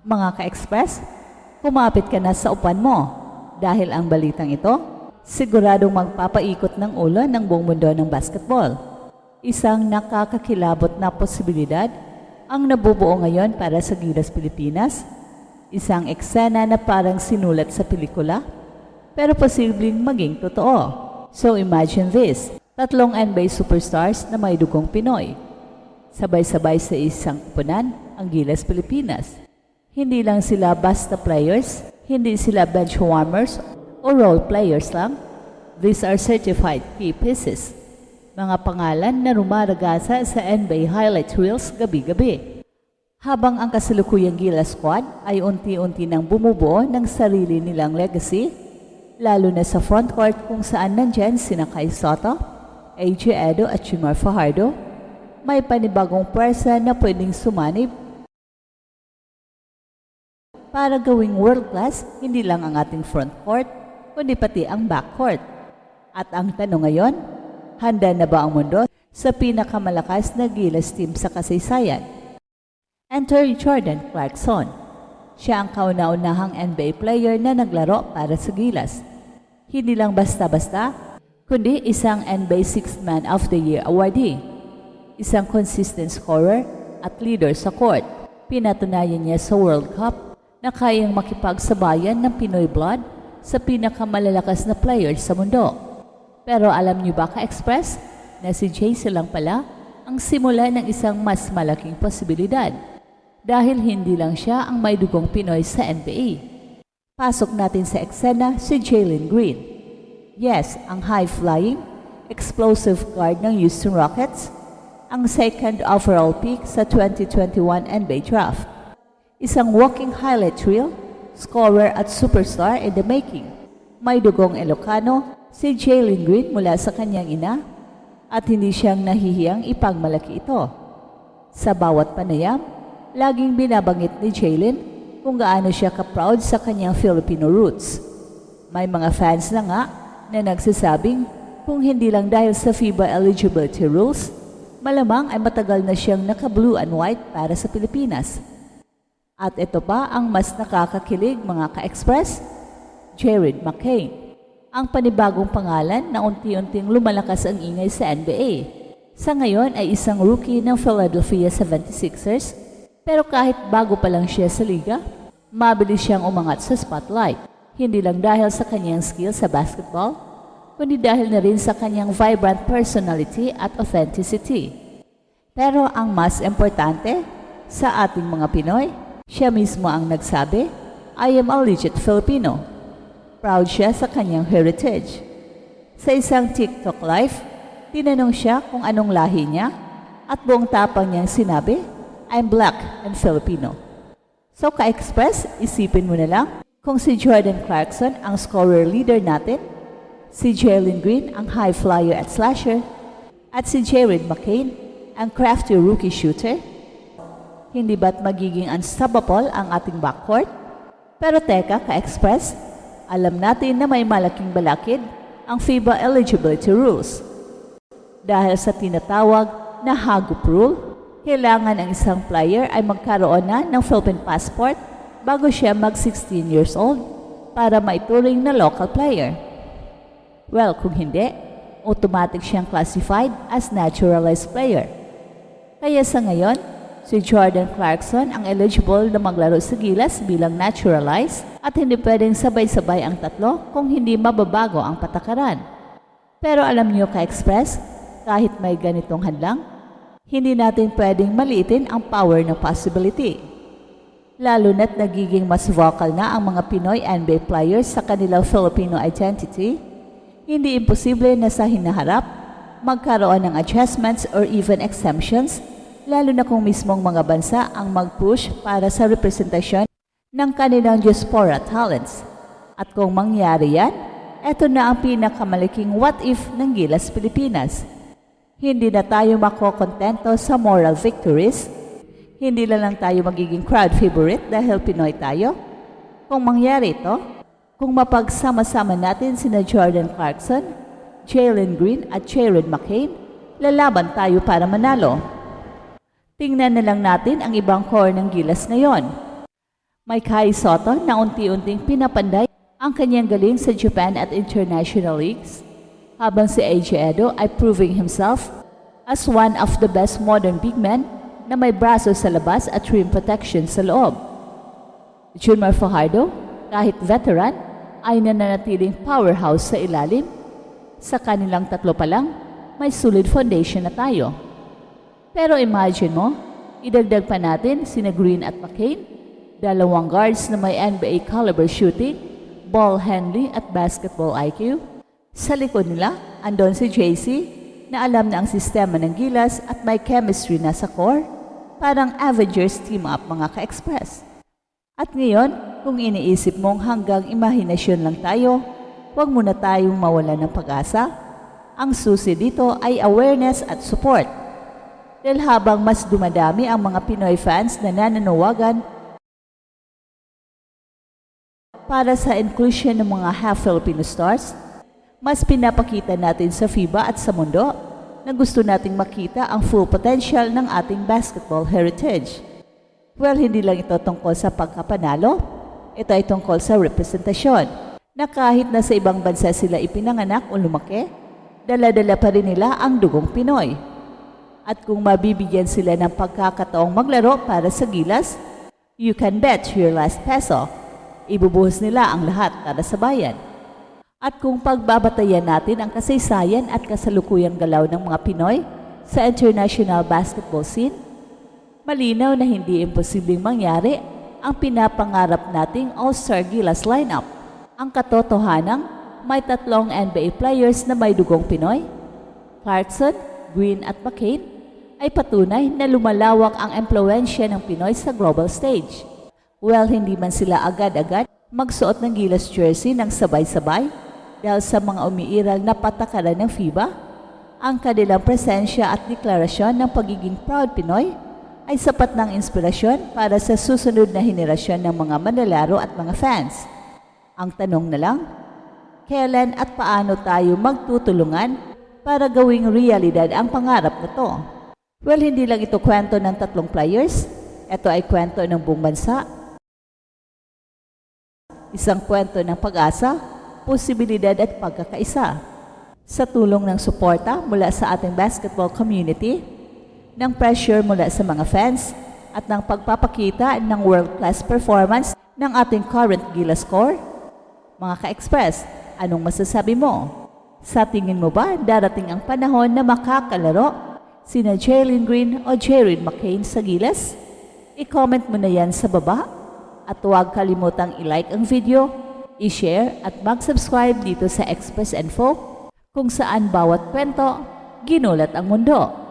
Mga ka-express, kumapit ka na sa upan mo dahil ang balitang ito siguradong magpapaikot ng ulo ng buong mundo ng basketball. Isang nakakakilabot na posibilidad ang nabubuo ngayon para sa Gilas Pilipinas. Isang eksena na parang sinulat sa pelikula pero posibleng maging totoo. So imagine this, 3 NBA superstars na may dugong Pinoy. Sabay-sabay sa isang kupunan ang Gilas Pilipinas. Hindi lang sila basta players, hindi sila bench warmers o role players lang. These are certified key pieces. Mga pangalan na rumaragasa sa NBA highlight reels gabi-gabi. Habang ang kasalukuyang Gilas squad ay unti-unti nang bumubuo ng sarili nilang legacy, lalo na sa frontcourt kung saan nandyan sina Kai Sotto, AJ Edo at Jimar Fajardo, may panibagong pwersa na pwedeng sumanib para gawing world-class hindi lang ang ating frontcourt, kundi pati ang backcourt. At ang tanong ngayon, handa na ba ang mundo sa pinakamalakas na Gilas team sa kasaysayan? Enter Jordan Clarkson. Siya ang kauna-unahang NBA player na naglaro para sa Gilas. Hindi lang basta-basta, kundi isang NBA Sixth Man of the Year awardee. Isang consistent scorer at leader sa court. Pinatunayan niya sa World Cup na kayang makipagsabayan ng Pinoy blood sa pinakamalalakas na player sa mundo. Pero alam niyo ba ka-express na si JC lang pala ang simula ng isang mas malaking posibilidad dahil hindi lang siya ang may dugong Pinoy sa NBA. Pasok natin sa eksena si Jalen Green. Yes, ang high-flying, explosive guard ng Houston Rockets, ang second overall pick sa 2021 NBA Draft. Isang walking highlight reel, scorer at superstar in the making. May dugong Ilocano, si Jalen Green mula sa kanyang ina at hindi siyang nahihiyang ipagmalaki ito. Sa bawat panayam, laging binabanggit ni Jalen kung gaano siya ka-proud sa kanyang Filipino roots. May mga fans na nga na nagsasabing kung hindi lang dahil sa FIBA eligibility rules, malamang ay matagal na siyang naka-blue and white para sa Pilipinas. At ito pa ang mas nakakakilig mga ka-express, Jared McCain, ang panibagong pangalan na unti-unting lumalakas ang ingay sa NBA. Sa ngayon ay isang rookie ng Philadelphia 76ers, pero kahit bago pa lang siya sa liga, mabilis siyang umangat sa spotlight. Hindi lang dahil sa kanyang skill sa basketball, kundi dahil na rin sa kanyang vibrant personality at authenticity. Pero ang mas importante, sa ating mga Pinoy, siya mismo ang nagsabi, I am a legit Filipino. Proud siya sa kanyang heritage. Sa isang TikTok live, tinanong siya kung anong lahi niya at buong tapang niyang sinabi, I'm black and Filipino. So ka-express, isipin mo na lang kung si Jordan Clarkson ang scorer leader natin, si Jalen Green ang high flyer at slasher, at si Jared McCain ang crafty rookie shooter. Hindi ba't magiging unstoppable ang ating backcourt? Pero teka ka-express, alam natin na may malaking balakid ang FIBA eligibility rules. Dahil sa tinatawag na Hagup rule, kailangan ang isang player ay magkaroon na ng Philippine passport bago siya mag-16 years old para maituring na local player. Well, kung hindi, automatic siyang classified as naturalized player. Kaya sa ngayon, si Jordan Clarkson ang eligible na maglaro sa Gilas bilang naturalized at hindi pwedeng sabay-sabay ang tatlo kung hindi mababago ang patakaran. Pero alam niyo ka-express, kahit may ganitong hadlang, hindi natin pwedeng maliitin ang power ng possibility. Lalo na't nagiging mas vocal na ang mga Pinoy NBA players sa kanilang Filipino identity, hindi imposible na sa hinaharap magkaroon ng adjustments or even exemptions, lalo na kung mismong mga bansa ang mag-push para sa representasyon ng kanilang diaspora talents. At kung mangyari yan, eto na ang pinakamalaking what if ng Gilas Pilipinas. Hindi na tayo makokontento sa moral victories, hindi na lang tayo magiging crowd favorite dahil Pinoy tayo. Kung mangyari ito, kung mapagsama-sama natin sina Jordan Clarkson, Jalen Green at Jared McCain, lalaban tayo para manalo. Tingnan na lang natin ang ibang core ng Gilas ngayon. May Kai Sotto na unti-unting pinapanday ang kanyang galing sa Japan at international leagues, habang si AJ Edo ay proving himself as one of the best modern big men na may braso sa labas at rim protection sa loob. Junmar Fajardo, kahit veteran, ay nananatiling powerhouse sa ilalim. Sa kanilang tatlo pa lang, may solid foundation na tayo. Pero imagine mo, idagdag pa natin sina Green at McCain, dalawang guards na may NBA caliber shooting, ball handling at basketball IQ. Sa likod nila, andon si JC na alam na ang sistema ng Gilas at may chemistry na sa core, parang Avengers team up mga ka-express. At ngayon, kung iniisip mong hanggang imahinasyon lang tayo, huwag muna tayong mawalan ng pag-asa. Ang susi dito ay awareness at support. Dahil habang mas dumadami ang mga Pinoy fans na nananawagan para sa inclusion ng mga half-Filipino stars, mas pinapakita natin sa FIBA at sa mundo na gusto nating makita ang full potential ng ating basketball heritage. Well, hindi lang ito tungkol sa pagkapanalo, ito ay tungkol sa representasyon, na kahit na sa ibang bansa sila ipinanganak o lumaki, dala-dala pa rin nila ang dugong Pinoy. At kung mabibigyan sila ng pagkakataong maglaro para sa Gilas, you can bet your last peso, ibubuhos nila ang lahat para sa bayan. At kung pagbabatayan natin ang kasaysayan at kasalukuyang galaw ng mga Pinoy sa international basketball scene, malinaw na hindi imposibleng mangyari ang pinapangarap nating All-Star Gilas lineup. Ang katotohanang may tatlong NBA players na may dugong Pinoy, Clarkson, Green at McCain, ay patunay na lumalawak ang impluwensya ng Pinoy sa global stage. Well, hindi man sila agad-agad magsuot ng Gilas jersey ng sabay-sabay dahil sa mga umiiral na patakaran ng FIBA, ang kanilang presensya at deklarasyon ng pagiging proud Pinoy ay sapat ng inspirasyon para sa susunod na henerasyon ng mga manlalaro at mga fans. Ang tanong na lang, kailan at paano tayo magtutulungan para gawing realidad ang pangarap na to? Well, hindi lang ito kwento ng tatlong players, ito ay kwento ng buong bansa. Isang kwento ng pag-asa, posibilidad at pagkakaisa. Sa tulong ng suporta mula sa ating basketball community, ng pressure mula sa mga fans at ng pagpapakita ng world-class performance ng ating current Gilas core? Mga ka-express, anong masasabi mo? Sa tingin mo ba darating ang panahon na makakalaro sina Jalen Green o Jared McCain sa Gilas? I-comment mo na yan sa baba at huwag kalimutang i-like ang video, i-share at mag-subscribe dito sa Express Info kung saan bawat kwento ginulat ang mundo.